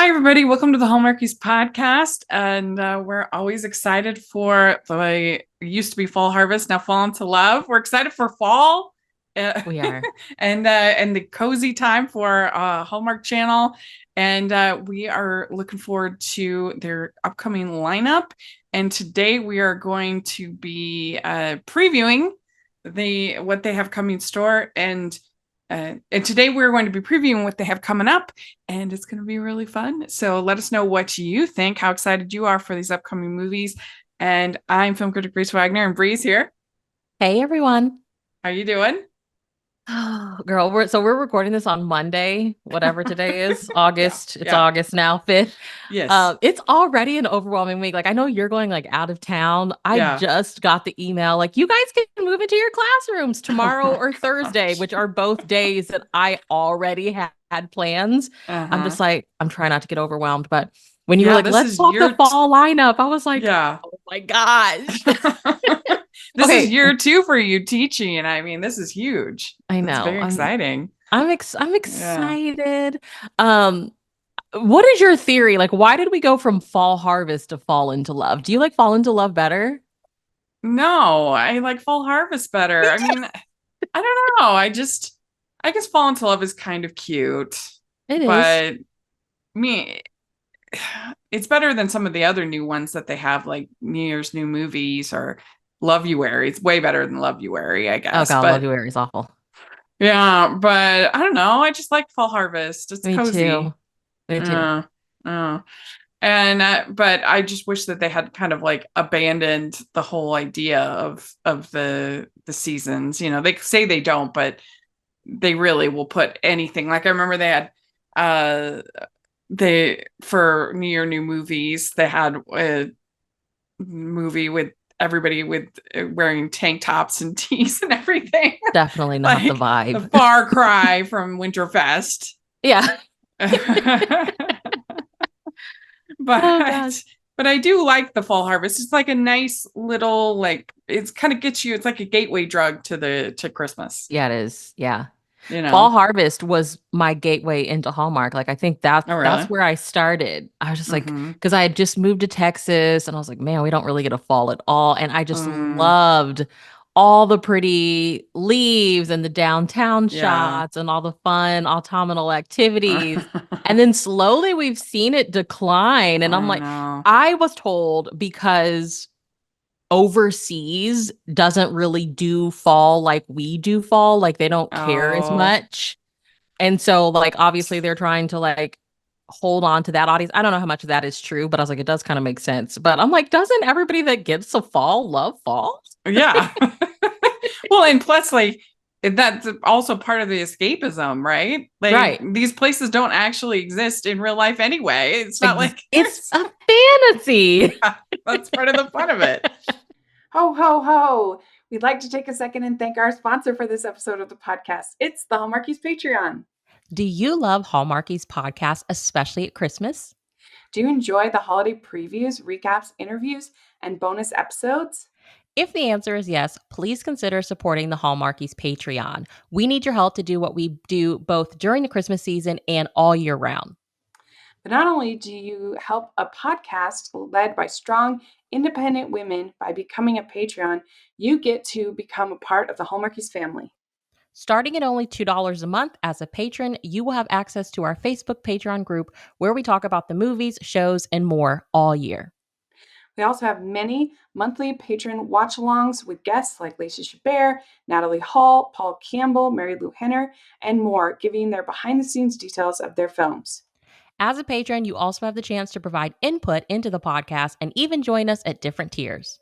Hi, everybody. Welcome to the Hallmarkies podcast. And we're always excited for the used to be fall harvest, now fall into love. We're excited for fall. We are. And the cozy time for Hallmark Channel. And we are looking forward to their upcoming lineup. And today we are going to be previewing what they have coming in store. And today we're going to be previewing what they have coming up, and it's going to be really fun. So let us know what you think, how excited you are for these upcoming movies. And I'm film critic Grace Wagner, and Bree's here. Hey everyone. How you doing? Oh, girl, we're recording this on Monday, whatever today is, Yeah, August. It's yeah, August now, 5th. yes, It's already an overwhelming week. Like I know you're going like out of town. I yeah. just got the email like you guys can move into your classrooms Oh tomorrow my or Thursday, gosh. which are both days that I already had plans. I'm Uh-huh. just like I'm trying not to get overwhelmed, but when you were Yeah, like, this let's is swap the fall lineup, I was like, yeah. oh my gosh. This is Okay, year two for you teaching, and I mean, this is huge. I It's know. very exciting. I'm Yeah. excited. Um, what is your theory? Like, why did we go from fall harvest to fall into love? Do you like fall into love better? No, I like Fall Harvest better. Me I too. mean, I don't know. I guess Fall into Love is kind of cute, It is. but me, it's better than some of the other new ones that they have, like New Year's New Movies or Love You Wary. It's way better than Love You Wary, I Oh guess. God, Love But You Are is awful. yeah, but I don't know. I just like Fall Harvest. It's Me too. cozy. Me too. Uh, uh. But I just wish that they had kind of like abandoned the whole idea of the seasons. You know, they say they don't, but they really will put anything. Like I remember they had uh they for New Year New Movies, they had a movie with everybody with wearing tank tops and tees and everything. Definitely not the Like the vibe. far cry from Winterfest. Yeah. Oh but God. but I do like the fall harvest. It's like a nice little like it's kind of gets you. It's like a gateway drug to Christmas. Yeah, it is. Yeah. You Fall know. Harvest was my gateway into Hallmark. Like I think Oh that's really? where I started. I was just like, Mm-hmm. because I had just moved to Texas and I was like, man, we don't really get a fall at all. And I just Mm, loved all the pretty leaves and the downtown yeah. shots and all the fun autumnal activities. And then slowly we've seen it decline. And I'm I like, know. I was told because overseas doesn't really do fall like we do fall, like they don't care as Oh much. And so like obviously they're trying to like hold on to that audience. I don't know how much of that is true, but I was like it does kind of make sense. But I'm like doesn't everybody that gets a fall love fall? yeah. Well, and plus like that's also part of the escapism, right? Like Right. these places don't actually exist in real life anyway. It's not like It's a fantasy. yeah, that's part of the fun of it. Ho, ho, ho. We'd like to take a second and thank our sponsor for this episode of the podcast. It's the Hallmarkies Patreon. Do you love Hallmarkies podcast, especially at Christmas? Do you enjoy the holiday previews, recaps, interviews, and bonus episodes? If the answer is yes, please consider supporting the Hallmarkies Patreon. We need your help to do what we do both during the Christmas season and all year round. But not only do you help a podcast led by strong, independent women by becoming a Patreon, you get to become a part of the Hallmarkies family. Starting at only $2 a month as a patron, you will have access to our Facebook Patreon group where we talk about the movies, shows, and more all year. We also have many monthly patron watch-alongs with guests like Lacey Chabert, Natalie Hall, Paul Campbell, Mary Lou Henner, and more, giving their behind-the-scenes details of their films. As a patron, you also have the chance to provide input into the podcast and even join us at different tiers.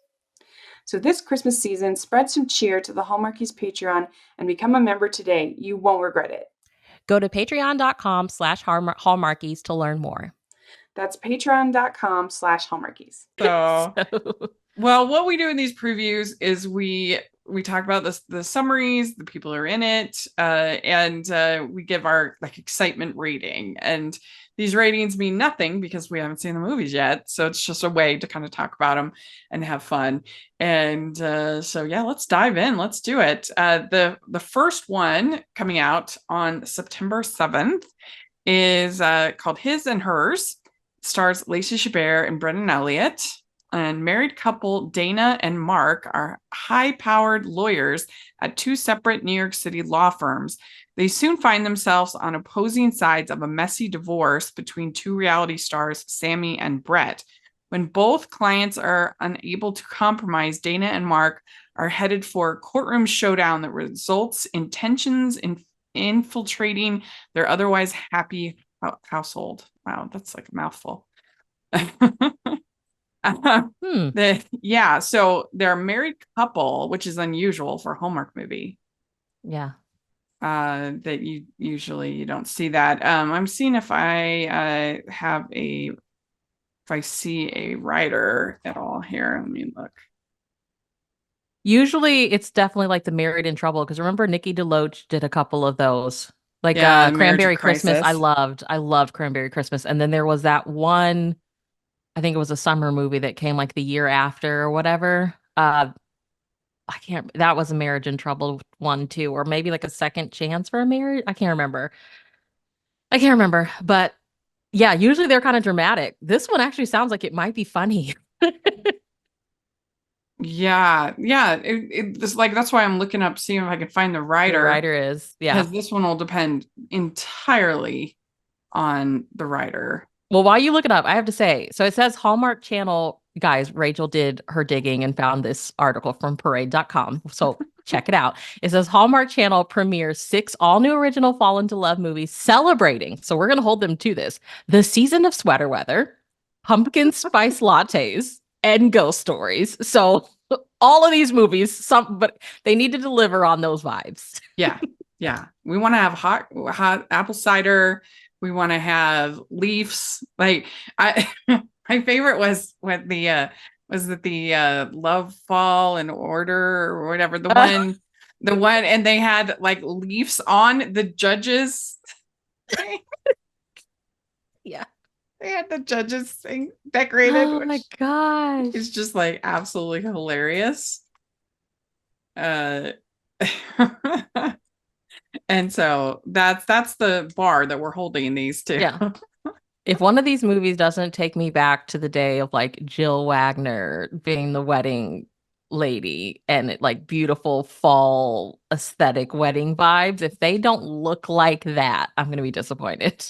So this Christmas season, spread some cheer to the Hallmarkies Patreon and become a member today. You won't regret it. Go to patreon.com/hallmarkies to learn more. That's patreon.com/Hallmarkies. So So, well, what we do in these previews is we talk about the summaries, the people who are in it, and we give our like excitement rating. And these ratings mean nothing because we haven't seen the movies yet, so it's just a way to kind of talk about them and have fun. And so yeah, let's dive in. Let's do it. The first one coming out on September 7th is called His and Hers. It stars Lacey Chabert and Brendan Elliott. And married couple Dana and Mark are high-powered lawyers at two separate New York City law firms. They soon find themselves on opposing sides of a messy divorce between two reality stars, Sammy and Brett. When both clients are unable to compromise, Dana and Mark are headed for a courtroom showdown that results in tensions infiltrating their otherwise happy household. Wow, that's like a mouthful. So they're a married couple, which is unusual for a Hallmark movie. Yeah. That you don't see that. I'm seeing if I see a writer at all here. Let me look. Usually it's definitely like the Married in Trouble, because remember Nikki DeLoach did a couple of those. Like Cranberry Christmas. I loved Cranberry Christmas. And then there was that one, I think it was a summer movie that came like the year after or whatever. That was a Marriage in Trouble one too, or maybe like a Second Chance for a Marriage. I can't remember. But yeah, usually they're kind of dramatic. This one actually sounds like it might be funny. Yeah. It's like, that's why I'm looking up, seeing if I can find the writer. The writer is, yeah. Because this one will depend entirely on the writer. Well, while you look it up, I have to say, so it says Hallmark Channel, guys, Rachel did her digging and found this article from parade.com. So check it out. It says Hallmark Channel premieres 6 all-new original Fall into Love movies celebrating. So we're going to hold them to this. The Season of Sweater Weather, Pumpkin Spice Lattes, and Ghost Stories. So all of these movies, but they need to deliver on those vibes. Yeah. We want to have hot apple cider. We want to have Leafs. Like my favorite was what the Love Fall in Order or whatever, the one, and they had like leaves on the judges. Yeah. They had the judges thing decorated. Oh my gosh. It's just like absolutely hilarious. And so that's the bar that we're holding these to. Yeah. If one of these movies doesn't take me back to the day of like Jill Wagner being the wedding lady and like beautiful fall aesthetic wedding vibes, if they don't look like that, I'm going to be disappointed.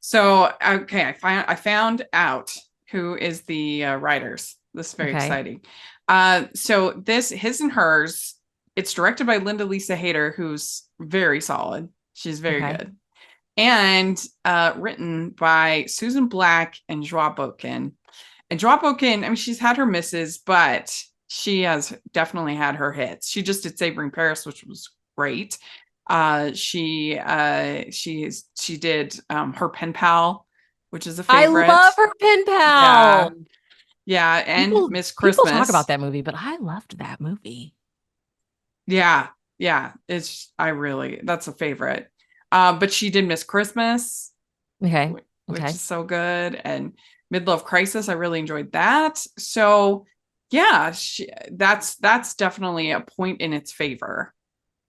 So, okay, I found out who is the writers. This is very exciting. So this His and Hers, it's directed by Linda Lisa Hayter, who's very solid. She's very good. And written by Susan Black and Joie Botkin. And Joie Botkin, I mean, she's had her misses, but she has definitely had her hits. She just did Savoring Paris, which was great. She did her pen pal, which is a favorite. I love her pen pal. Yeah, and Miss Christmas. People talk about that movie, but I loved that movie. Yeah, that's a favorite. But she did Miss Christmas, which is so good, and Midlife Crisis. I really enjoyed that. So yeah, that's definitely a point in its favor.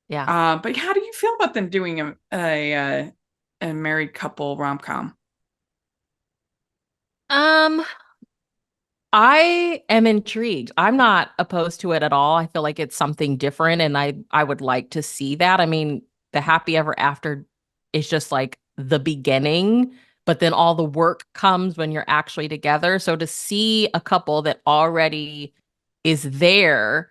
Yeah. But how do you feel about them doing a married couple rom-com? I am intrigued. I'm not opposed to it at all. I feel like it's something different, and I would like to see that. I mean, the happy ever after is just like the beginning, but then all the work comes when you're actually together. So to see a couple that already is there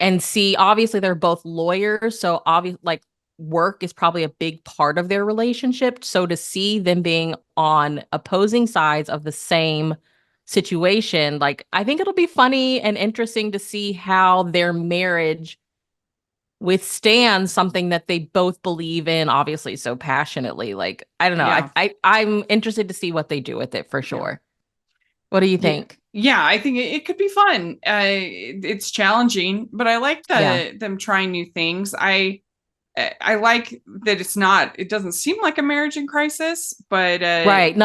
and see, obviously they're both lawyers, so obviously like work is probably a big part of their relationship. So to see them being on opposing sides of the same situation, like I think it'll be funny and interesting to see how their marriage withstands something that they both believe in, obviously so passionately. Like I don't know, I'm interested to see what they do with it for sure. What do you think? Yeah, I think it could be fun. It's challenging, but I like them trying new things. I like that it doesn't seem like a marriage in crisis, but it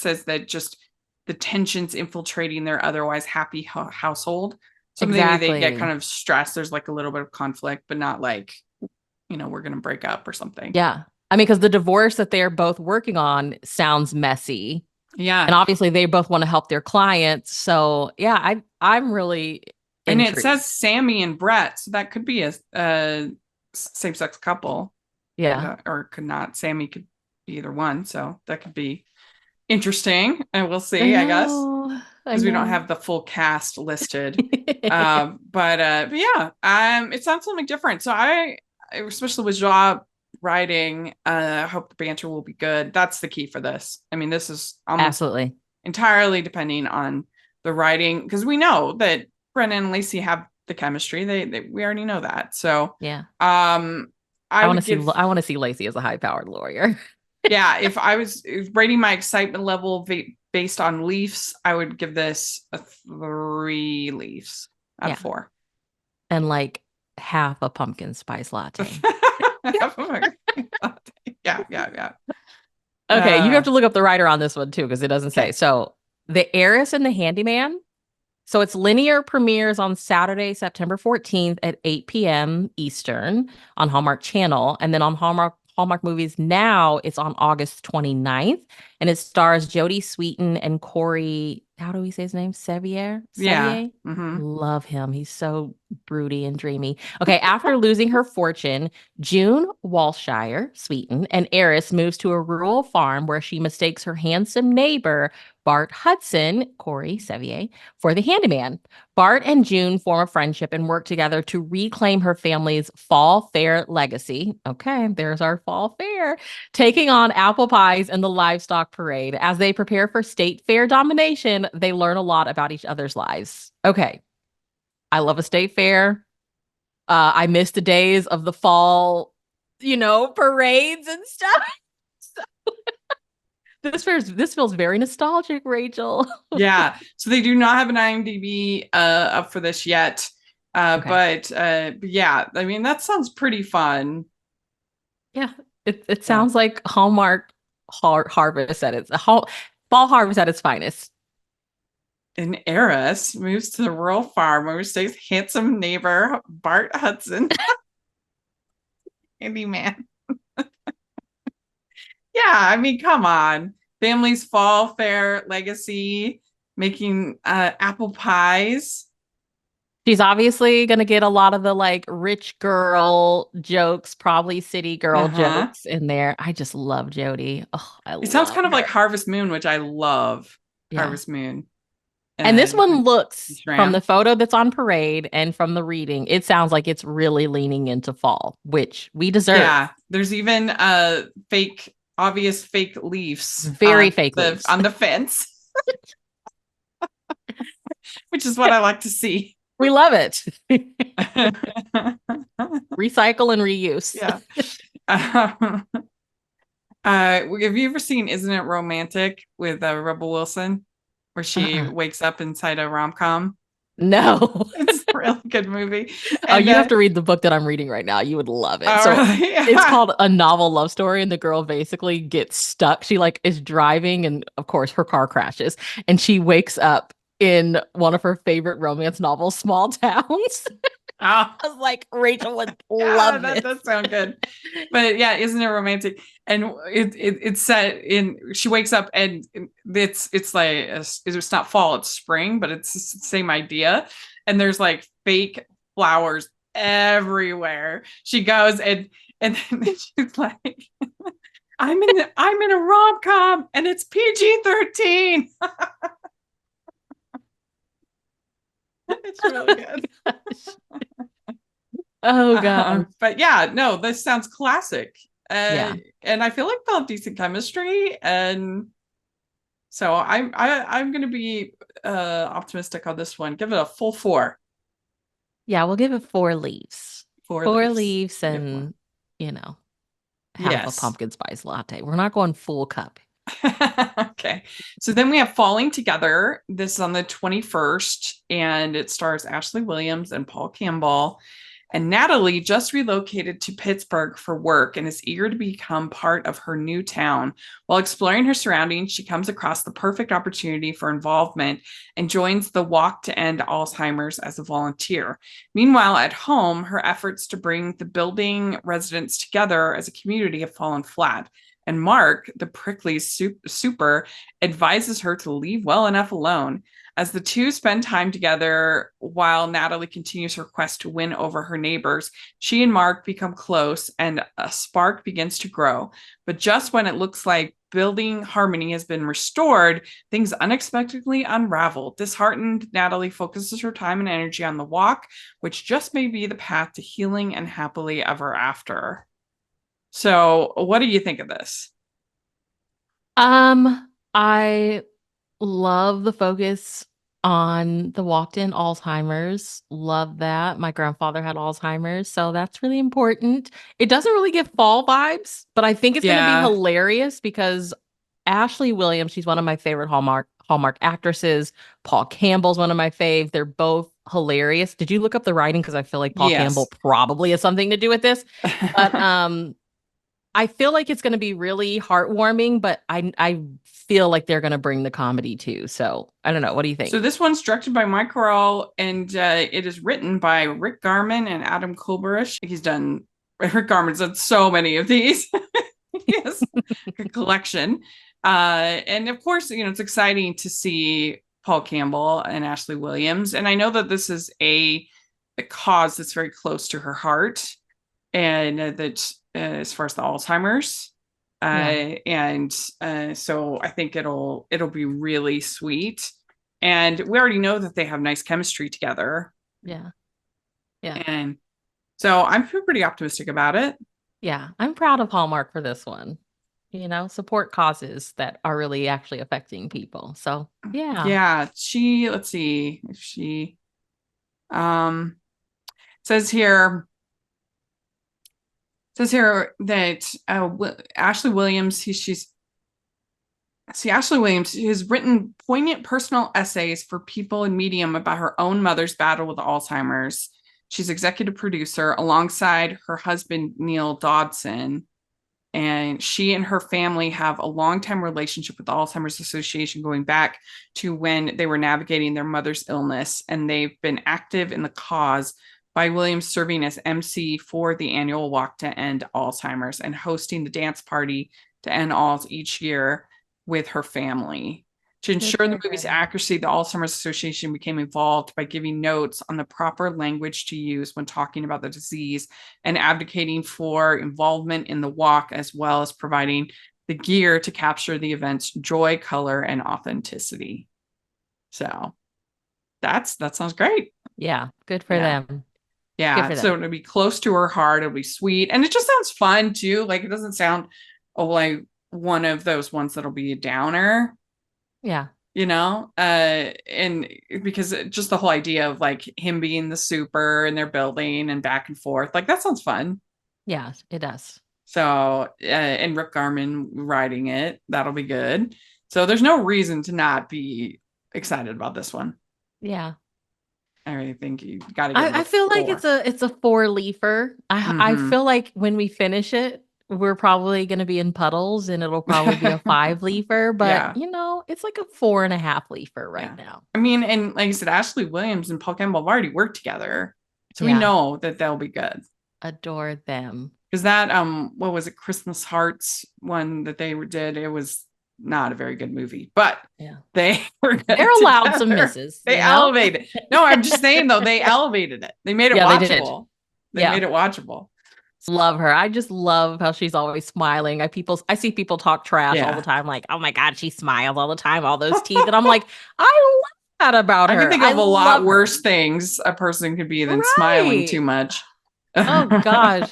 says that just the tensions infiltrating their otherwise happy household. So maybe they get kind of stressed. There's like a little bit of conflict, but not like, we're going to break up or something. Yeah. I mean, because the divorce that they're both working on sounds messy. Yeah. And obviously they both want to help their clients. So yeah, I'm really And intrigued. it says Sammy and Brett, so that could be a same-sex couple. Yeah. Or could not. Sammy could be either one, so that could be interesting. And we'll see, I guess. Because we don't have the full cast listed. But yeah, it sounds something different. So I especially with job writing, I hope the banter will be good. That's the key for this. I mean, this is almost absolutely entirely depending on the writing, because we know that Brennan and Lacey have the chemistry. We already know that. So yeah. I want to see Lacey as a high-powered lawyer. Yeah, if I was rating my excitement level based on Leafs, I would give this a 3 Leafs out of 4. And like half a pumpkin spice latte. Yeah. Okay, you have to look up the writer on this one too, because it doesn't say. So The Heiress and the Handyman. So its linear premieres on Saturday, September 14th at 8 p.m. Eastern on Hallmark Channel. And then on Hallmark Movies Now, it's on August 29th. And it stars Jodie Sweetin and Corey, how do we say his name? Sevier? Yeah. Love him. He's so broody and dreamy. Okay, after losing her fortune, June Walshire, Sweetin, an heiress, moves to a rural farm where she mistakes her handsome neighbor, Bart Hudson, Corey Sevier, for the handyman. Bart and June form a friendship and work together to reclaim her family's fall fair legacy. Okay, there's our fall fair. Taking on apple pies and the livestock parade. As they prepare for state fair domination, they learn a lot about each other's lives. Okay, I love a state fair. I miss the days of the fall, parades and stuff. This feels very nostalgic, Rachel. Yeah. So they do not have an IMDb up for this yet. But yeah, I mean, that sounds pretty fun. Yeah. It sounds like Hallmark harvest at its fall harvest at its finest. An heiress moves to the rural farm where stays handsome neighbor Bart Hudson. Handyman. Yeah, I mean, come on. Family's fall fair legacy, making apple pies. She's obviously going to get a lot of the like rich girl jokes, probably city girl jokes in there. I just love Jodie. Oh, it sounds kind of like Harvest Moon, which I love. Yeah. Harvest Moon. And this one looks, from the photo that's on Parade and from the reading, it sounds like it's really leaning into fall, which we deserve. Yeah, there's even obvious fake leaves. Very fake leaves. On the fence. Which is what I like to see. We love it. Recycle and reuse. Yeah. Have you ever seen Isn't It Romantic with Rebel Wilson, where she wakes up inside a rom-com? No. It's a really good movie. And you have to read the book that I'm reading right now. You would love it. Really? Yeah. It's called A Novel Love Story, and the girl basically gets stuck. She is driving, and of course her car crashes, and she wakes up in one of her favorite romance novels, Small Towns. I was like, Rachel would love that. That sounds good. But yeah, Isn't It Romantic? And it's set in. She wakes up and it's like it's not fall, it's spring, but it's the same idea. And there's like fake flowers everywhere. She goes and then she's like, I'm in a rom-com and it's PG-13. It's really good. Oh god. But yeah, no, this sounds classic. And I feel like they'll have decent chemistry, and so I'm gonna be optimistic on this one. Give it a full 4. Yeah, we'll give it 4 leaves. 4 leaves and half a pumpkin spice latte. We're not going full cup. Okay, so then we have Falling Together. This is on the 21st, and it stars Ashley Williams and Paul Campbell. And Natalie just relocated to Pittsburgh for work and is eager to become part of her new town. While exploring her surroundings, she comes across the perfect opportunity for involvement and joins the Walk to End Alzheimer's as a volunteer. Meanwhile, at home, her efforts to bring the building residents together as a community have fallen flat. And Mark, the prickly super, advises her to leave well enough alone. As the two spend time together while Natalie continues her quest to win over her neighbors, she and Mark become close and a spark begins to grow. But just when it looks like building harmony has been restored, things unexpectedly unravel. Disheartened, Natalie focuses her time and energy on the walk, which just may be the path to healing and happily ever after. So, what do you think of this? I love the focus on the walked-in Alzheimer's. Love that. My grandfather had Alzheimer's, so that's really important. It doesn't really give fall vibes, but I think it's going to be hilarious because Ashley Williams, she's one of my favorite Hallmark actresses. Paul Campbell's one of my fave. They're both hilarious. Did you look up the writing? Because I feel like Paul Campbell probably has something to do with this. But I feel like it's going to be really heartwarming, but I feel like they're going to bring the comedy too. So I don't know. What do you think? So this one's directed by Mike Corral, and it is written by Rick Garman and Adam Kulberish. Rick Garman's done so many of these. Yes, a collection. And of course, it's exciting to see Paul Campbell and Ashley Williams. And I know that this is a cause that's very close to her heart, and that as far as the Alzheimer's, and so I think it'll be really sweet. And we already know that they have nice chemistry together. Yeah. And so I'm pretty optimistic about it. Yeah, I'm proud of Hallmark for this one. Support causes that are really actually affecting people. So yeah. Let's see if she says here that Ashley Williams, Ashley Williams has written poignant personal essays for People and Medium about her own mother's battle with Alzheimer's. She's executive producer alongside her husband, Neil Dodson. And she and her family have a long-time relationship with the Alzheimer's Association going back to when they were navigating their mother's illness. And they've been active in the cause by Williams serving as MC for the annual Walk to End Alzheimer's and hosting the dance party to end Alz each year with her family. To ensure the movie's accuracy, the Alzheimer's Association became involved by giving notes on the proper language to use when talking about the disease and advocating for involvement in the walk, as well as providing the gear to capture the event's joy, color, and authenticity. So that sounds great. Yeah, good for them. Yeah, so it'll be close to her heart. It'll be sweet. And it just sounds fun too. Like, it doesn't sound like one of those ones that'll be a downer. Yeah. And because just the whole idea of like him being the super and they're building and back and forth, like that sounds fun. Yeah, it does. So, and Rick Garman writing it, that'll be good. So there's no reason to not be excited about this one. Yeah. I really think you got to. I feel like it's a 4-leafer. I feel like when we finish it, we're probably going to be in puddles and it'll probably be a 5-leafer, but it's like a 4.5-leafer right now. I mean, and like I said, Ashley Williams and Paul Campbell have already worked together. So we know that they'll be good. Adore them. Because that, what was it? Christmas Hearts one that they did. It was not a very good movie, but they were good. They're allowed some misses. They elevated. No, I'm just saying though, they elevated it. They made it watchable. They made it watchable. Love her. I just love how she's always smiling. I see people talk trash all the time, like, oh my God, she smiles all the time, all those teeth. And I'm like, I love that about her. I can think of a lot worse things a person could be than smiling too much. Oh gosh.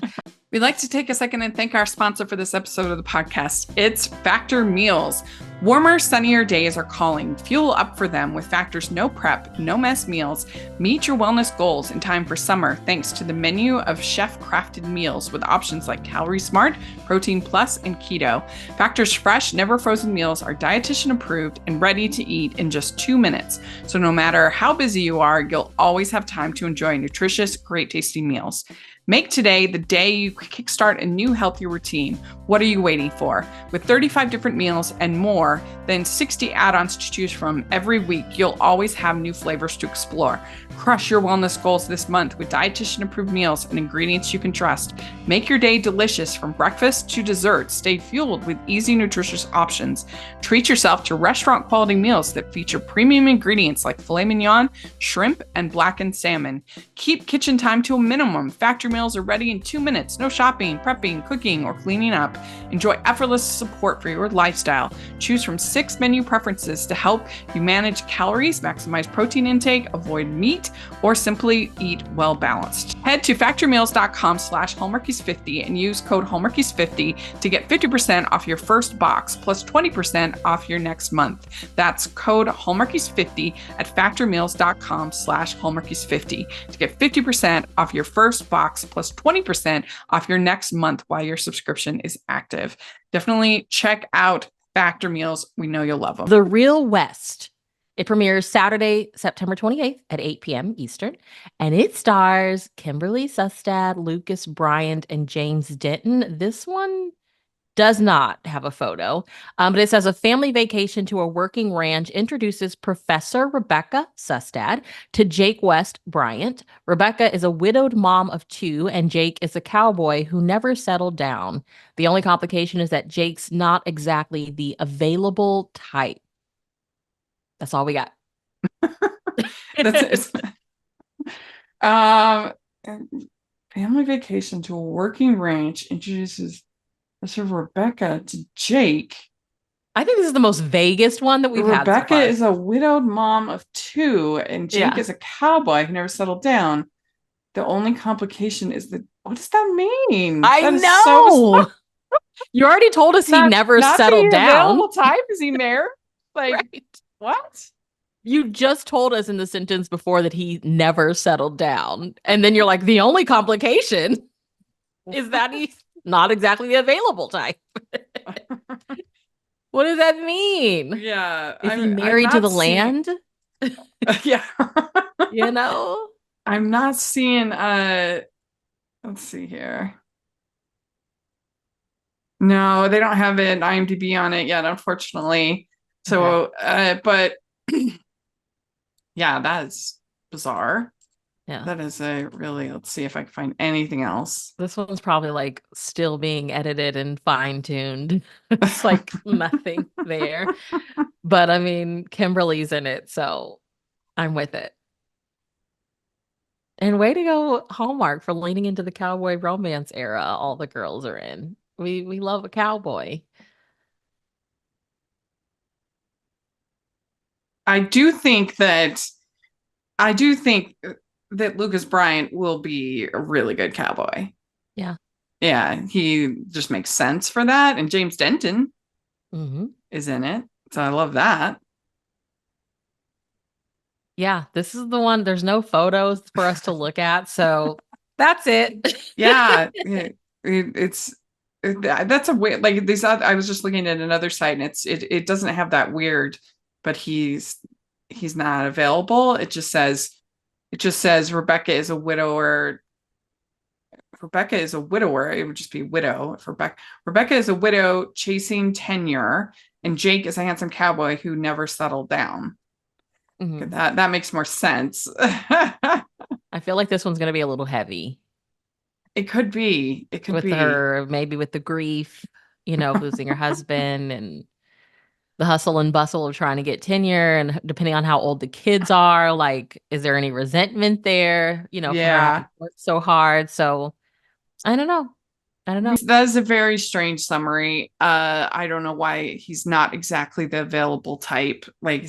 We'd like to take a second and thank our sponsor for this episode of the podcast. It's Factor Meals. Warmer, sunnier days are calling. Fuel up for them with Factor's no prep, no mess meals. Meet your wellness goals in time for summer thanks to the menu of chef-crafted meals with options like Calorie Smart, Protein Plus, and Keto. Factor's fresh, never frozen meals are dietitian approved and ready to eat in just 2 minutes. So no matter how busy you are, you'll always have time to enjoy nutritious, great tasting meals. Make today the day you kickstart a new healthy routine. What are you waiting for? With 35 different meals and more than 60 add-ons to choose from every week, you'll always have new flavors to explore. Crush your wellness goals this month with dietitian-approved meals and ingredients you can trust. Make your day delicious from breakfast to dessert. Stay fueled with easy, nutritious options. Treat yourself to restaurant-quality meals that feature premium ingredients like filet mignon, shrimp, and blackened salmon. Keep kitchen time to a minimum. Factory meals are ready in 2 minutes. No shopping, prepping, cooking, or cleaning up. Enjoy effortless support for your lifestyle. Choose from 6 menu preferences to help you manage calories, maximize protein intake, avoid meat, or simply eat well balanced. Head to factorymeals.com/Hallmarkies50 and use code Hallmarkies50 to get 50% off your first box plus 20% off your next month. That's code Hallmarkies50 at factorymeals.com/Hallmarkies50 to get 50% off your first box plus 20% off your next month while your subscription is active. Definitely check out Factor Meals. We know you'll love them. The Real West. It premieres Saturday, September 28th at 8 p.m. Eastern, and it stars Kimberly Sustad, Lucas Bryant, and James Denton. This one does not have a photo, but it says a family vacation to a working ranch introduces Professor Rebecca Sustad to Jake West Bryant. Rebecca is a widowed mom of 2, and Jake is a cowboy who never settled down. The only complication is that Jake's not exactly the available type. That's all we got. That's it. Family vacation to a working ranch introduces Rebecca to Jake. I think this is the most vaguest one that we've had so Rebecca far. is a widowed mom of 2, and Jake is a cowboy who never settled down. The only complication is that, what does that mean? I That is know. You already told us he never settled down. Available type? Is he married? Like, right. What? You just told us in the sentence before that he never settled down. And then you're like, the only complication is that he's not exactly the available type. What does that mean? Yeah. Is he married to the land? Yeah. You know? I'm not seeing, let's see here. No, they don't have an IMDb on it yet, unfortunately. So, but yeah, that is bizarre. Yeah. That is let's see if I can find anything else. This one's probably like still being edited and fine-tuned. It's like nothing there. But I mean, Kimberly's in it, so I'm with it. And way to go, Hallmark, for leaning into the cowboy romance era all the girls are in. We love a cowboy. I do think that Lucas Bryant will be a really good cowboy. Yeah. Yeah, he just makes sense for that. And James Denton is in it. So I love that. Yeah, this is the one. There's no photos for us to look at. So that's it. Yeah. That's a weird, like these other, I was just looking at another site and it doesn't have that weird, but he's not available. It just says Rebecca is a widower. Rebecca is a widower. It would just be widow. Rebecca is a widow chasing tenure, and Jake is a handsome cowboy who never settled down. Mm-hmm. That makes more sense. I feel like this one's going to be a little heavy. It could be. It could be. With her, maybe with the grief, losing her husband and the hustle and bustle of trying to get tenure, and depending on how old the kids are, like, is there any resentment there? For having worked so hard. So I don't know. That is a very strange summary. I don't know why he's not exactly the available type. Like,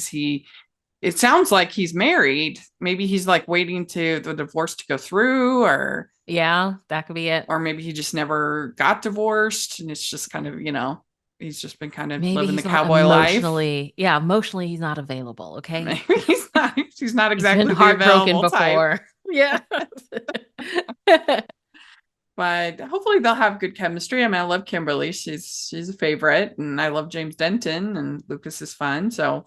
it sounds like he's married. Maybe he's like waiting to the divorce to go through, or yeah, that could be it. Or maybe he just never got divorced, and it's just kind of, he's just been kind of living the cowboy life. Yeah, emotionally he's not available. Okay, maybe he's not exactly been heartbroken the before. Type. Yeah. But hopefully they'll have good chemistry. I mean, I love Kimberly. She's a favorite, and I love James Denton, and Lucas is fun. So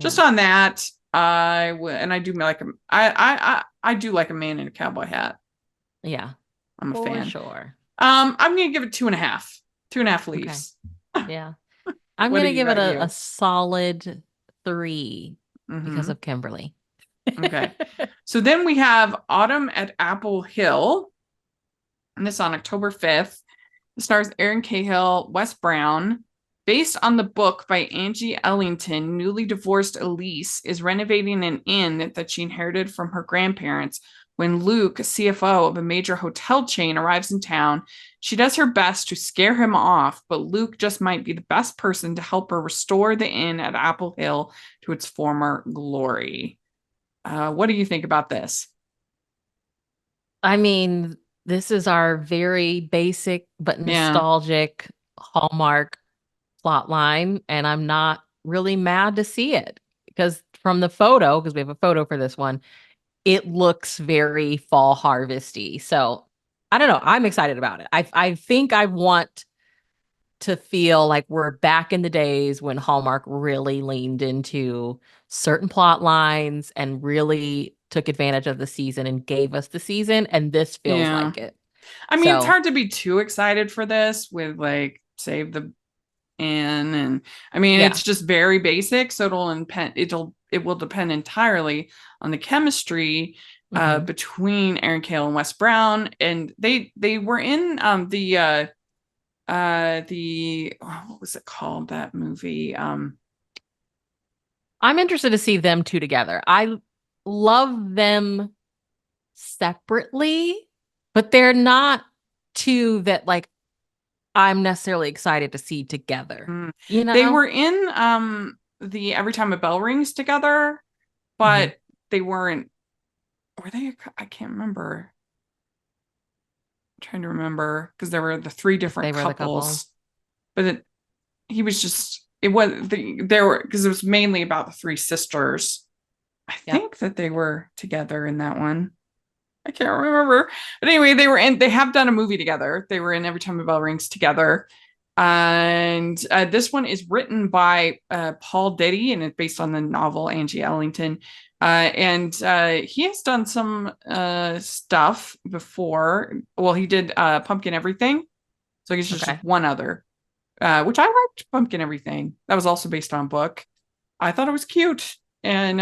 just on that, and I do like I do like a man in a cowboy hat. Yeah, I'm a for fan. sure. I'm gonna give it 2.5. 2.5 leaves. Yeah. I'm What gonna do give it you? a solid 3 because Mhm. of Kimberly. Okay. So then we have Autumn at Apple Hill. And this is on October 5th. It stars Erin Cahill, Wes Brown. Based on the book by Angie Ellington, newly divorced Elise is renovating an inn that she inherited from her grandparents. When Luke, a CFO of a major hotel chain, arrives in town, she does her best to scare him off, but Luke just might be the best person to help her restore the inn at Apple Hill to its former glory. What do you think about this? I mean, this is our very basic but Yeah. nostalgic Hallmark plot line, and I'm not really mad to see it because from the photo, because we have a photo for this one, it looks very fall harvesty. So I don't know. I'm excited about it. I think I want to feel like we're back in the days when Hallmark really leaned into certain plot lines and really took advantage of the season and gave us the season. And this feels Yeah. like it. I mean, it's So hard to be too excited for this with like Save the Inn, and I mean, yeah. it's just very basic, so it will depend entirely on the chemistry Mhm. between Aaron Cale and Wes Brown, and they were in the what was it called, that movie? I'm interested to see them two together. I love them separately, but they're not two that like I'm necessarily excited to see together. mm, You they know? were in the Every Time a Bell Rings together, Mhm. but they weren't. Were they? I can't remember. Trying to remember because there were the three If different they were the couple. couples, but he was just it was there were because it was mainly about the three sisters. I Yep. think that they were together in that one. I can't remember, but anyway, they have done a movie together. They were in Every Time a Bell Rings together, and this one is written by Paul Diddy and it's based on the novel Angie Ellington. And he has done some stuff before. Well, he did Pumpkin Everything. So I guess there's Okay. just one other, which I liked Pumpkin Everything. That was also based on a book. I thought it was cute. And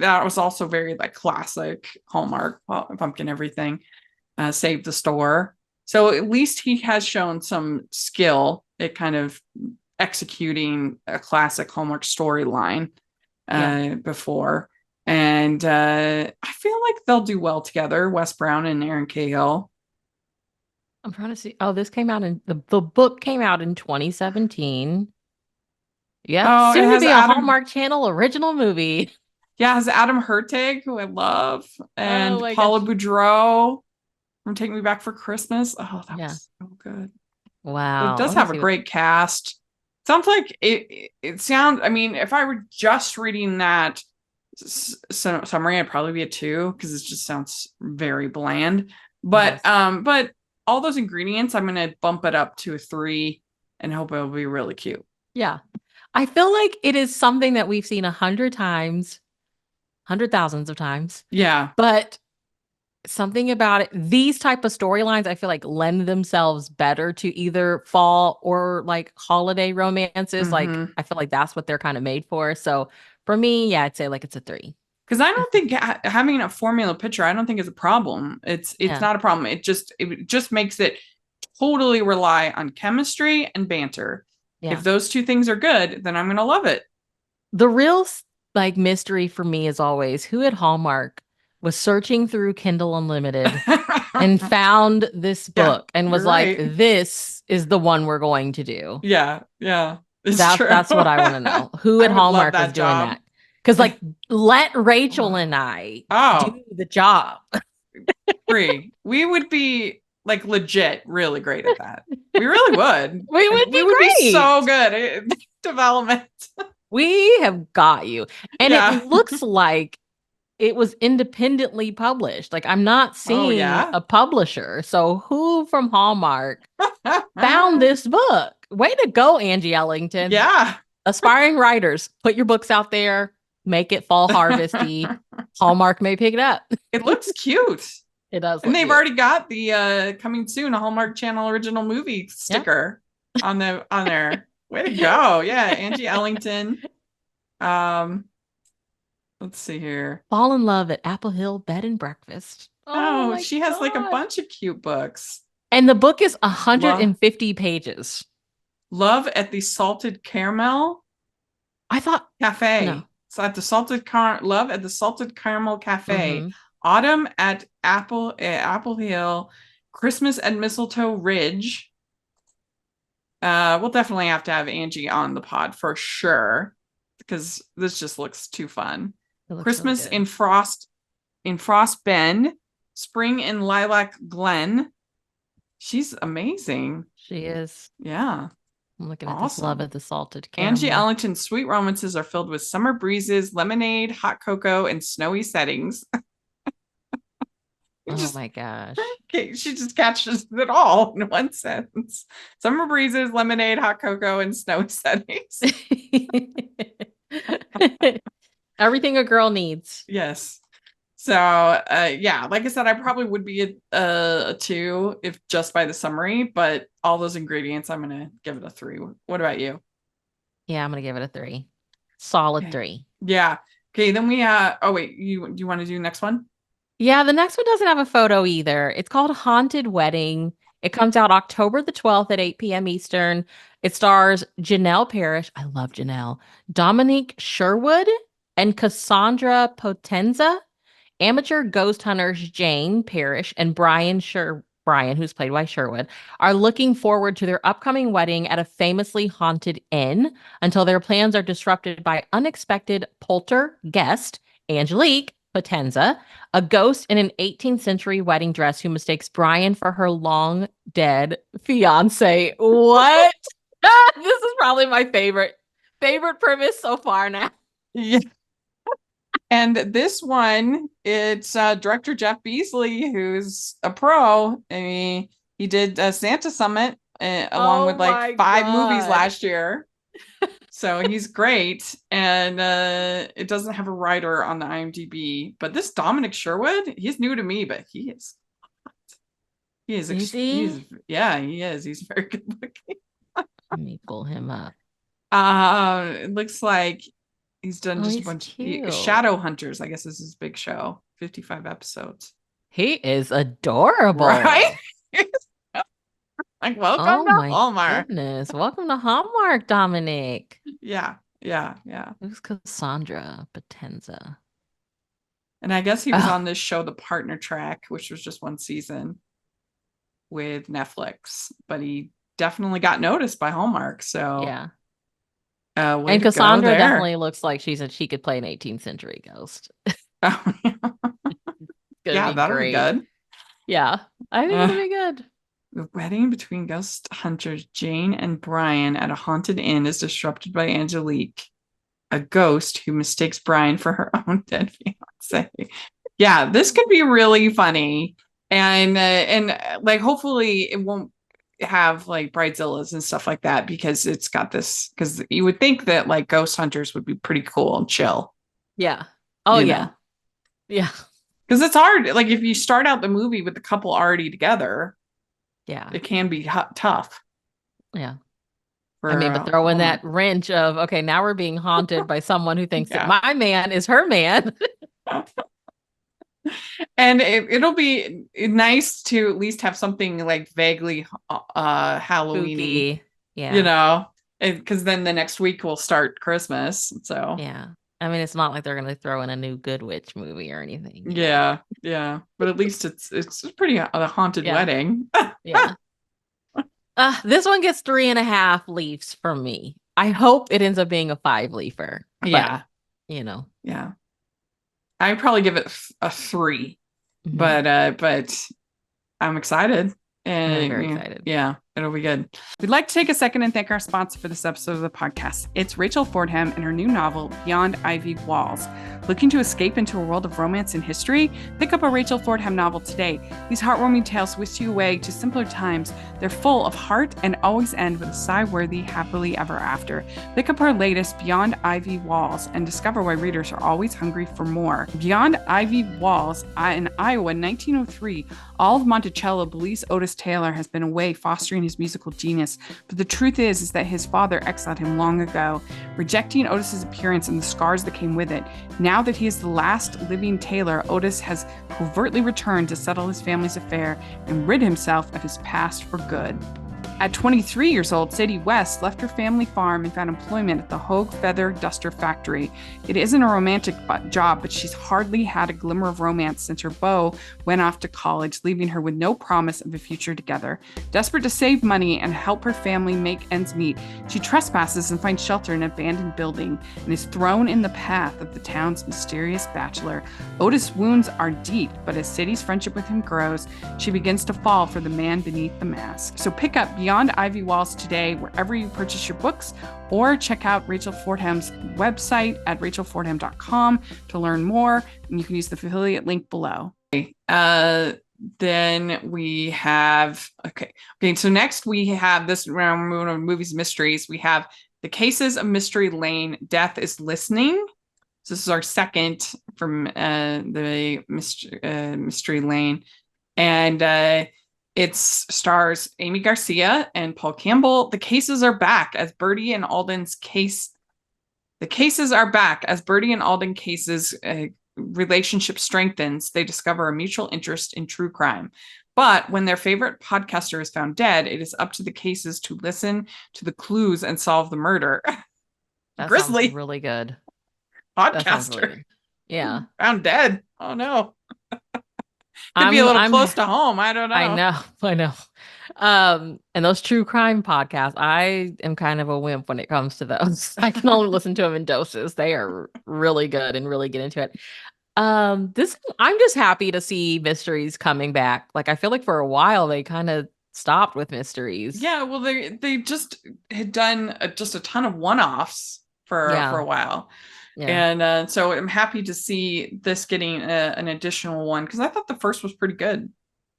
that was also very like classic Hallmark Pumpkin Everything, Save the Store. So at least he has shown some skill at kind of executing a classic Hallmark storyline Yeah. before. And I feel like they'll do well together, Wes Brown and Erin Cahill. I'm trying to see. Oh, this came out in the book came out in 2017. Yep. Oh, it Soon to has be a Adam. Hallmark Channel original movie. Yeah, it has Adam Hertig, who I love, Oh and my Paula gosh. Boudreau from Take Me Back for Christmas. Oh, that Yeah. was so good. It Wow. does Let me have a see what. great cast. Sounds like it sounds. I mean, if I were just reading that summary, I'd probably be a 2 because it just sounds very bland. Yes. But all those ingredients, I'm gonna bump it up to a 3 and hope it'll be really cute. Yeah. I feel like it is something that we've seen 100 times, hundred thousands of times, Yeah. but something about it, these type of storylines, I feel like lend themselves better to either fall or like holiday romances. Like, Mm-hmm. I feel like that's what they're kind of made for. So for me, yeah, I'd say like it's a 3. Because I don't think having a formula picture, I don't think is a problem. It's Yeah. not a problem. It just makes it totally rely on chemistry and banter. If Yeah. those two things are good, then I'm gonna love it. The real like mystery for me is always who at Hallmark was searching through Kindle Unlimited and found this Yeah, book and was you're like, right. this is the one we're going to do. Yeah, yeah, it's That's true. that's what I want to know. Who I at would love Hallmark was that doing job. that? Because like let Rachel and I Oh, do the job. Bree, we would be like legit really great at that. We really would. We would We be would be so great. good at development. We have got you. And it Yeah. looks like it was independently published. Like I'm not Oh seeing yeah. a publisher. So who from Hallmark found this book? Way to go, Angie Ellington. Yeah. Aspiring writers, put your books out there, make it fall harvesty. Hallmark may pick it up. It looks cute. It does. And they've already got the coming soon, a Hallmark Channel original movie sticker on there. Way to go. Yeah, Angie Ellington. Let's see here. Fall in Love at Apple Hill Bed and Breakfast. Oh, she has like a bunch of cute books. And the book is 150 pages. Love at the Salted Caramel. I thought Cafe. No. So at the Love at the Salted Caramel Cafe. Mm-hmm. Autumn at Apple Hill. Christmas at Mistletoe Ridge. We'll definitely have to have Angie on the pod for sure, because this just looks too fun. Christmas really in Frost Bend. Spring in Lilac Glen. She's amazing. She is. Yeah. I'm looking at this Love at the Salted Caramel. Angie Ellington's sweet romances are filled with summer breezes, lemonade, hot cocoa, and snowy settings. My gosh. She just catches it all in one sentence. Summer breezes, lemonade, hot cocoa, and snowy settings. Everything a girl needs. Yes. So, yeah, like I said, I probably would be a 2 if just by the summary, but all those ingredients, I'm going to give it a 3. What about you? Yeah, I'm going to give it a 3. Solid 3. Yeah. Okay, then we, oh wait, do you want to do the next one? Yeah, the next one doesn't have a photo either. It's called Haunted Wedding. It comes out October the 12th at 8 p.m. Eastern. It stars Janelle Parrish. I love Janelle. Dominique Sherwood and Cassandra Potenza. Amateur ghost hunters Jane Parrish and Brian, who's played by Sherwood, are looking forward to their upcoming wedding at a famously haunted inn until their plans are disrupted by unexpected poltergeist Angelique Potenza, a ghost in an 18th century wedding dress who mistakes Brian for her long dead fiance. What? This is probably my favorite premise so far now. Yeah. And this one, it's director Jeff Beasley, who's a pro. I mean, he did Santa Summit along with like 5 movies last year. So he's great. And it doesn't have a writer on the IMDb. But this Dominic Sherwood, he's new to me, but he is hot. He is. Yeah, he is. He's very good looking. Let me pull him up. It looks like he's done just a bunch of Shadow Hunters, I guess is his big show. 55 episodes. He is adorable. Right? Like, welcome to Hallmark. Goodness. Welcome to Hallmark, Dominic. Yeah. Who's Cassandra Potenza? And I guess he was on this show, The Partner Track, which was just one season with Netflix. But he definitely got noticed by Hallmark. So yeah. And Cassandra definitely looks like she could play an 18th century ghost. Oh, yeah, that'll be good. Yeah, I think it'll be good. The wedding between ghost hunters Jane and Brian at a haunted inn is disrupted by Angelique, a ghost who mistakes Brian for her own dead fiance. Yeah, this could be really funny, and like hopefully it won't have like bridezillas and stuff like that, because it's got this, because you would think that like ghost hunters would be pretty cool and chill. Yeah. Oh yeah. Know? Yeah. Because it's hard, like if you start out the movie with the couple already together, yeah, it can be tough. Yeah. But throw in that wrench of, okay, now we're being haunted by someone who thinks that my man is her man. And it'll be nice to at least have something like vaguely Halloween-y, you know, because then the next week we'll start Christmas. So yeah, I mean, it's not like they're going to throw in a new Good Witch movie or anything. Yeah, but at least it's pretty a haunted wedding. Yeah. This one gets 3.5 leaves from me. I hope it ends up being a 5 leafer. Yeah, you know. Yeah. I'd probably give it a 3, but I'm excited. And I'm very excited. Yeah, It'll be good. We'd like to take a second and thank our sponsor for this episode of the podcast. It's Rachel Fordham and her new novel, Beyond Ivy Walls. Looking to escape into a world of romance and history? Pick up a Rachel Fordham novel today. These heartwarming tales whisk you away to simpler times. They're full of heart and always end with a sigh-worthy happily ever after. Pick up her latest, Beyond Ivy Walls, and discover why readers are always hungry for more. Beyond Ivy Walls, in Iowa, 1903, all of Monticello believes Otis Taylor has been away fostering his musical genius, but the truth is that his father exiled him long ago, rejecting Otis's appearance and the scars that came with it. Now that he is the last living Taylor, Otis has covertly returned to settle his family's affair and rid himself of his past for good. At 23 years old, Sadie West left her family farm and found employment at the Hogue Feather Duster Factory. It isn't a romantic job, but she's hardly had a glimmer of romance since her beau went off to college, leaving her with no promise of a future together. Desperate to save money and help her family make ends meet, she trespasses and finds shelter in an abandoned building and is thrown in the path of the town's mysterious bachelor. Otis' wounds are deep, but as Sadie's friendship with him grows, she begins to fall for the man beneath the mask. So pick up Beyond Ivy Walls today, wherever you purchase your books, or check out Rachel Fordham's website at rachelfordham.com to learn more. And you can use the affiliate link below. Then we have, okay. So next we have this round of movies and mysteries. We have The Cases of Mystery Lane, Death is Listening. So this is our second from the Mystery Lane. And it stars Amy Garcia and Paul Campbell. The cases are back as Bertie and Alden's case. The cases are back as Bertie and Alden cases relationship strengthens. They discover a mutual interest in true crime. But when their favorite podcaster is found dead, it is up to the cases to listen to the clues and solve the murder. That Grisly. sounds really good. Podcaster. Really good. Yeah. Found dead. Oh no. Could be a little close to home. I don't know. I know. And those true crime podcasts, I am kind of a wimp when it comes to those. I can only listen to them in doses. They are really good and really get into it. I'm just happy to see mysteries coming back. Like, I feel like for a while they kind of stopped with mysteries. Yeah, well, they just had done just a ton of one-offs for a while. Yeah. And so I'm happy to see this getting an additional one, because I thought the first was pretty good.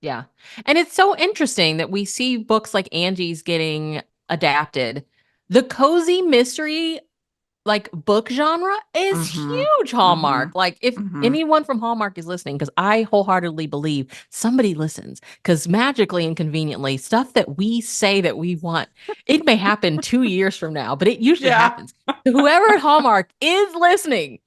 Yeah. And it's so interesting that we see books like Angie's getting adapted. The cozy mystery, like, book genre is huge, Hallmark. Like, if anyone from Hallmark is listening, because I wholeheartedly believe somebody listens, because magically and conveniently, stuff that we say that we want, it may happen 2 years from now, but it usually happens. So whoever at Hallmark is listening,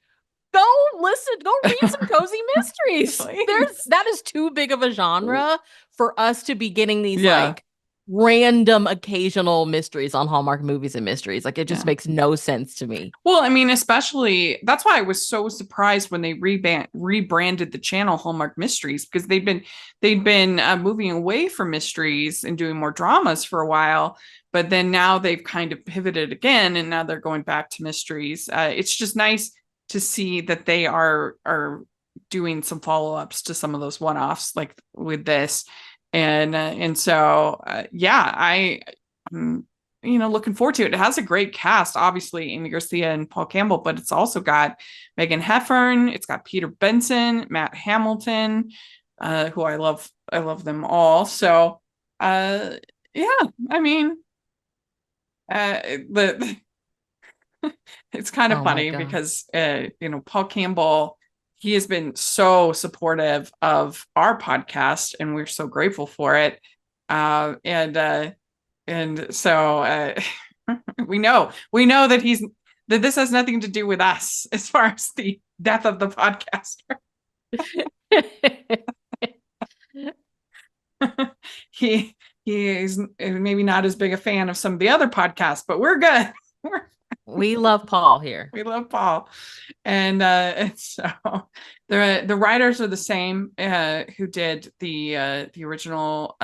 go read some cozy mysteries. That is too big of a genre for us to be getting these like random occasional mysteries on Hallmark Movies and Mysteries. Like, it just makes no sense to me. Well, I mean, especially that's why I was so surprised when they rebranded the channel Hallmark Mysteries, because they'd been moving away from mysteries and doing more dramas for a while, but then now they've kind of pivoted again, and now they're going back to mysteries. It's just nice to see that they are doing some follow-ups to some of those one-offs, like with this. And so I'm looking forward to it. It has a great cast, obviously Amy Garcia and Paul Campbell, but it's also got Megan Heffern, it's got Peter Benson, Matt Hamilton, who I love them all. So I mean, it's kind of funny because Paul Campbell, he has been so supportive of our podcast, and we're so grateful for it. And so we know that this has nothing to do with us as far as the death of the podcaster. He is maybe not as big a fan of some of the other podcasts, but we're good. We love Paul here. We love Paul. And so the writers are the same who did the original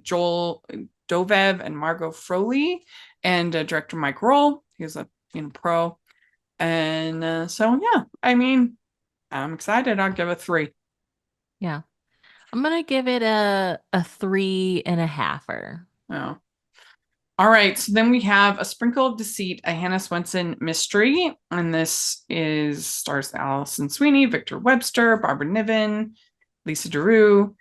Joel Dovev and Margot Froley, and director Mike Roll. He's a pro. And so I mean, I'm excited. I'll give it 3. Yeah. I'm gonna give it a 3.5. Oh. All right, so then we have A Sprinkle of Deceit, a Hannah Swenson mystery, and this is stars Allison Sweeney, Victor Webster, Barbara Niven, Lisa DeRue.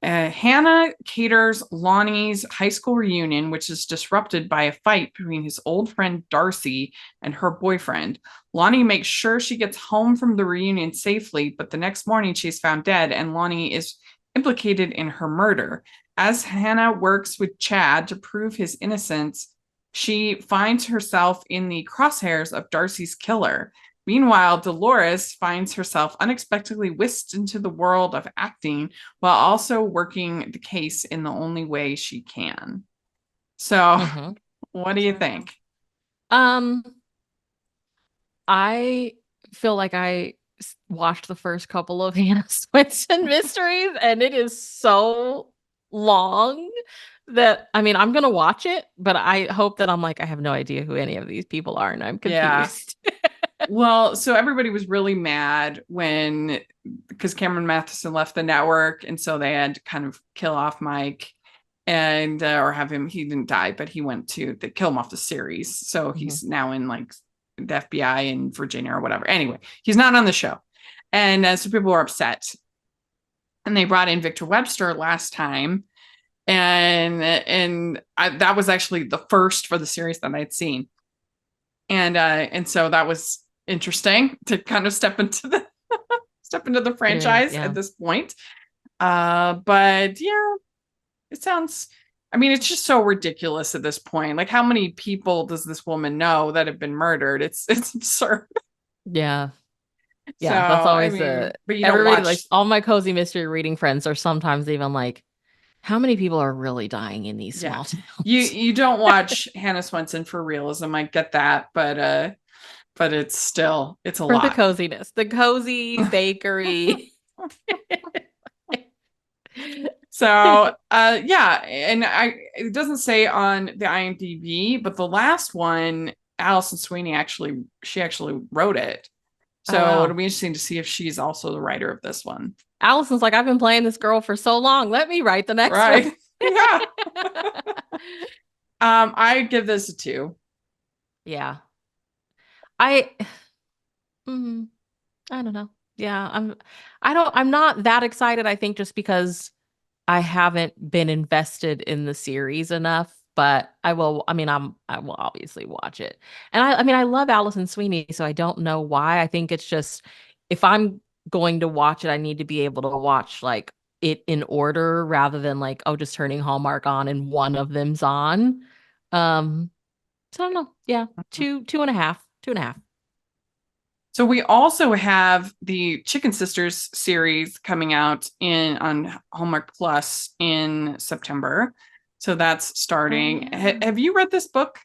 Hannah caters Lonnie's high school reunion, which is disrupted by a fight between his old friend Darcy and her boyfriend. Lonnie makes sure she gets home from the reunion safely, but the next morning she's found dead, and Lonnie is implicated in her murder. As Hannah works with Chad to prove his innocence, she finds herself in the crosshairs of Darcy's killer. Meanwhile, Dolores finds herself unexpectedly whisked into the world of acting while also working the case in the only way she can. So, what do you think? I feel like I watched the first couple of Hannah Swenson mysteries, and it is so long that I'm gonna watch it, but I hope that I'm like, I have no idea who any of these people are, and I'm confused. Yeah. Well, so everybody was really mad because Cameron Matheson left the network, and so they had to kind of kill off Mike and or have him. He didn't die, but he went to kill him off the series. So he's now in like the FBI in Virginia or whatever. Anyway, he's not on the show, and so people were upset. And they brought in Victor Webster last time, and that was actually the first for the series that I'd seen, and so that was interesting to kind of step into the franchise at this point. But yeah, it sounds, it's just so ridiculous at this point. Like, how many people does this woman know that have been murdered? It's absurd. Yeah. Yeah, so, that's always but you everybody, like all my cozy mystery reading friends are sometimes even like, how many people are really dying in these small towns? You don't watch Hannah Swenson for realism. I get that, but it's a lot. For the coziness, the cozy bakery. So, yeah, and it doesn't say on the IMDb, but the last one, Allison Sweeney actually wrote it. So it'll be interesting to see if she's also the writer of this one. Allison's like, I've been playing this girl for so long. Let me write the next one. Yeah. I give this a 2. Yeah. I don't know. Yeah, I'm not that excited, I think, just because I haven't been invested in the series enough, but I will obviously watch it. And I love Allison Sweeney, so I don't know why. I think it's just, if I'm going to watch it, I need to be able to watch like it in order rather than like, just turning Hallmark on and one of them's on. So I don't know. Yeah. 2.5. 2.5. So we also have the Chicken Sisters series coming out on Hallmark Plus in September. So that's starting. Have you read this book?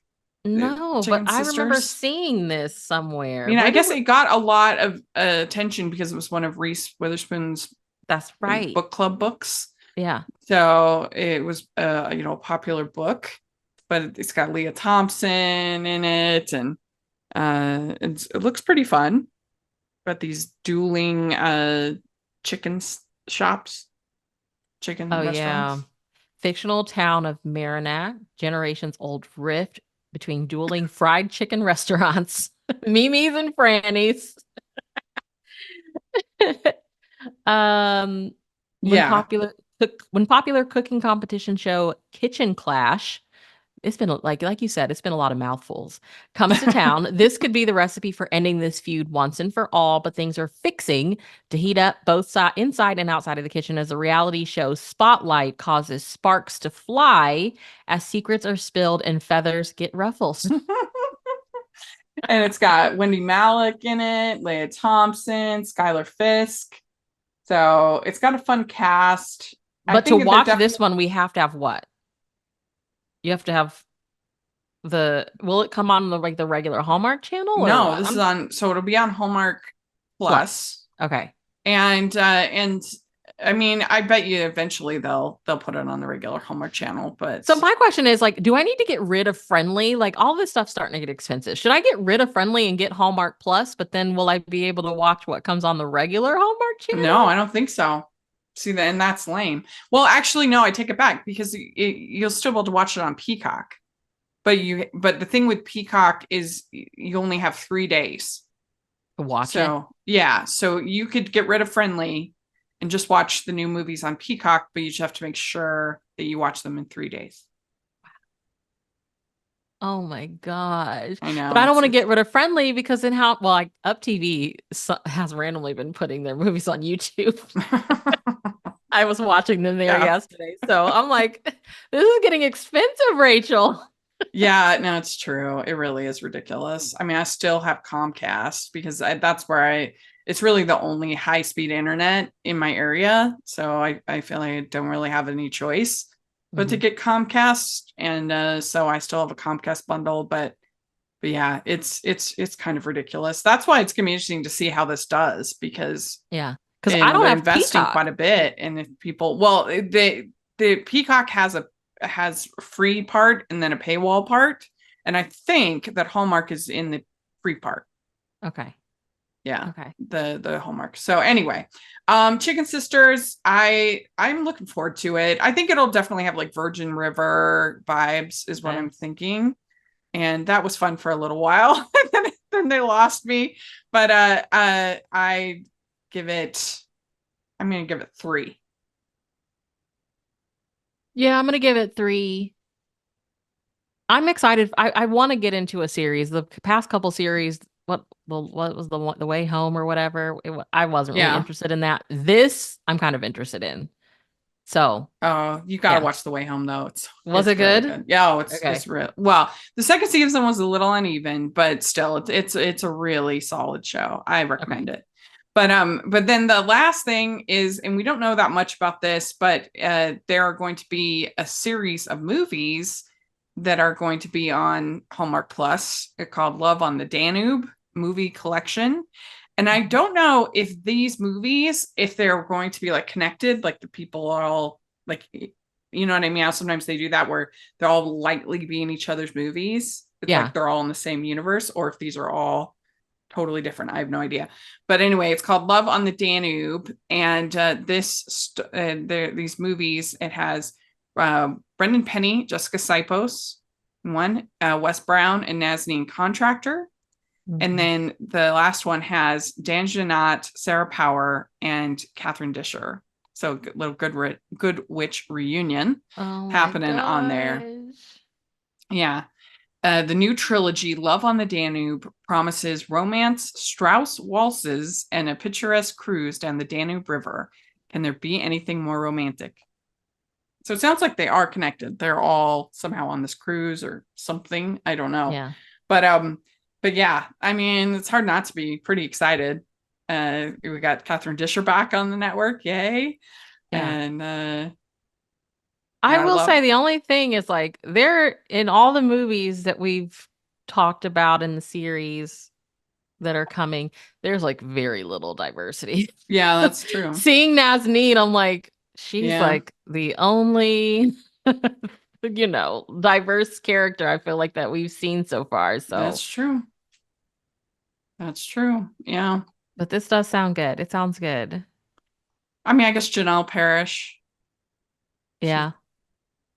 No, but I remember seeing this somewhere. I guess it got a lot of attention because it was one of Reese Witherspoon's book club books. Yeah. So it was a popular book, but it's got Leah Thompson in it, and it looks pretty fun. But these dueling chicken restaurants. Yeah. Fictional town of Merrimack, generations old rift between dueling fried chicken restaurants, Mimi's and Franny's. When popular cooking competition show Kitchen Clash, it's been like you said, it's been a lot of mouthfuls, comes to town. This could be the recipe for ending this feud once and for all, but things are fixing to heat up both inside and outside of the kitchen as the reality show spotlight causes sparks to fly as secrets are spilled and feathers get ruffled. And it's got Wendy Malick in it, Leah Thompson, Skylar Fisk. So it's got a fun cast. But to watch this one, we have to have what? You have to have will it come on the regular Hallmark channel? No, this is on, so it'll be on Hallmark Plus. Okay. And I bet you eventually they'll put it on the regular Hallmark channel, but. So my question is, like, do I need to get rid of Friendly? Like, all this stuff's starting to get expensive. Should I get rid of Friendly and get Hallmark Plus, but then will I be able to watch what comes on the regular Hallmark channel? No, I don't think so. See, and that's lame. Well, actually, no, I take it back, because you'll still be able to watch it on Peacock. but the thing with Peacock is you only have 3 days. To watch it. So yeah, so you could get rid of Friendly and just watch the new movies on Peacock, but you just have to make sure that you watch them in 3 days. Oh my gosh. I know. But I don't want to get rid of Friendly because like Up TV has randomly been putting their movies on YouTube. I was watching them there yesterday. So I'm like, this is getting expensive, Rachel. Yeah, no, it's true. It really is ridiculous. I mean, I still have Comcast because that's where it's really the only high-speed internet in my area. So I feel like I don't really have any choice but to get Comcast. And so I still have a Comcast bundle, but yeah, it's kind of ridiculous. That's why it's gonna be interesting to see how this does, because because I don't they're have investing Peacock. quite a bit. And if people, well, the Peacock has free part and then a paywall part, and I think that Hallmark is in the free part. Okay. Yeah. Okay. The Hallmark. So anyway, Chicken Sisters, I'm looking forward to it. I think it'll definitely have like Virgin River vibes is what I'm thinking. And that was fun for a little while. then they lost me. But I'm gonna give it 3. Yeah, I'm gonna give it 3. I'm excited. I want to get into a series. The past couple series, what was the Way Home or whatever? I wasn't really interested in that. This I'm kind of interested in. So, you gotta watch The Way Home though. It's it really good? Yeah, it's real. Well, the second season was a little uneven, but still, it's a really solid show. I recommend it. But then the last thing is, and we don't know that much about this, but there are going to be a series of movies that are going to be on Hallmark Plus called Love on the Danube movie collection. And I don't know if these movies, if they're going to be like connected, like the people are all like, you know what I mean? Sometimes they do that where they're all lightly be in each other's movies. It's like they're all in the same universe, or if these are all totally different. I have no idea. But anyway, it's called Love on the Danube. And these movies, it has Brendan Penny, Jessica Sipos, Wes Brown, and Nazanin Contractor. And then the last one has Dan Jeanette, Sarah Power, and Catherine Disher. So little good witch reunion happening on there. Yeah. The new trilogy, Love on the Danube, promises romance, Strauss waltzes, and a picturesque cruise down the Danube River. Can there be anything more romantic? So it sounds like they are connected. They're all somehow on this cruise or something. I don't know. Yeah. But yeah, I mean, it's hard not to be pretty excited. We got Catherine Disher back on the network. Yay. Yeah. And I will say the only thing is like they're in all the movies that we've talked about in the series that are coming, there's like very little diversity. Yeah, that's true. Seeing Nazanin, I'm like, she's like the only diverse character I feel like that we've seen so far. So that's true. That's true. Yeah. But this does sound good. It sounds good. I mean, I guess Janelle Parrish. Yeah.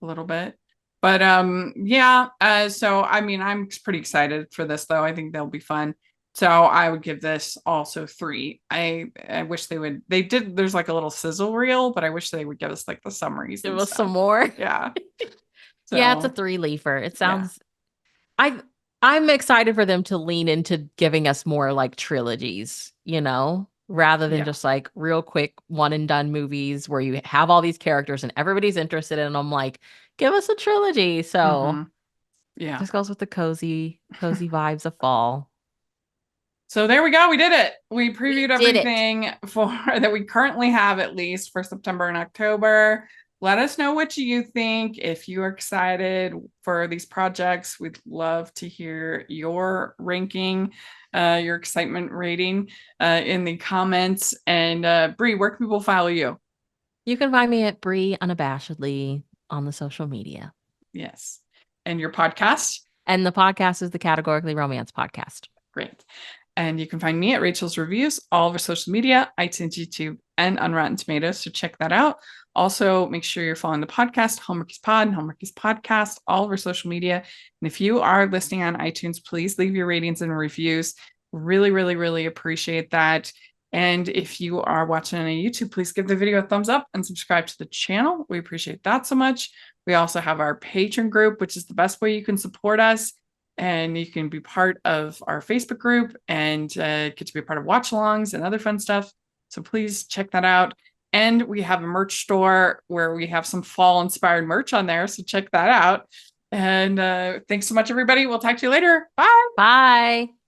A little bit. But so I mean, I'm pretty excited for this though. I think they'll be fun. So I would give this also 3. I wish there's like a little sizzle reel, but I wish they would give us like the summaries. Give us some more. Yeah. So, yeah, it's a 3-leafer. It sounds I'm excited for them to lean into giving us more like trilogies, rather than just like real quick one and done movies where you have all these characters and everybody's interested in them. Like, give us a trilogy. So this goes with the cozy vibes of fall. So there we go. We did it. We previewed everything that we currently have, at least for September and October. Let us know what you think. If you are excited for these projects, we'd love to hear your ranking, your excitement rating in the comments. And Bree, where can people follow you? You can find me at Bree Unabashedly on the social media. Yes. And your podcast? And the podcast is the Categorically Romance Podcast. Great. And you can find me at Rachel's Reviews, all over social media, iTunes, YouTube, and on Rotten Tomatoes. So check that out. Also, make sure you're following the podcast, Hallmark is Pod and Hallmark is Podcast, all of our social media. And if you are listening on iTunes, please leave your ratings and reviews. Really, really, really appreciate that. And if you are watching on YouTube, please give the video a thumbs up and subscribe to the channel. We appreciate that so much. We also have our Patreon group, which is the best way you can support us. And you can be part of our Facebook group and get to be a part of watch-alongs and other fun stuff. So please check that out. And we have a merch store where we have some fall-inspired merch on there. So check that out. And thanks so much, everybody. We'll talk to you later. Bye. Bye.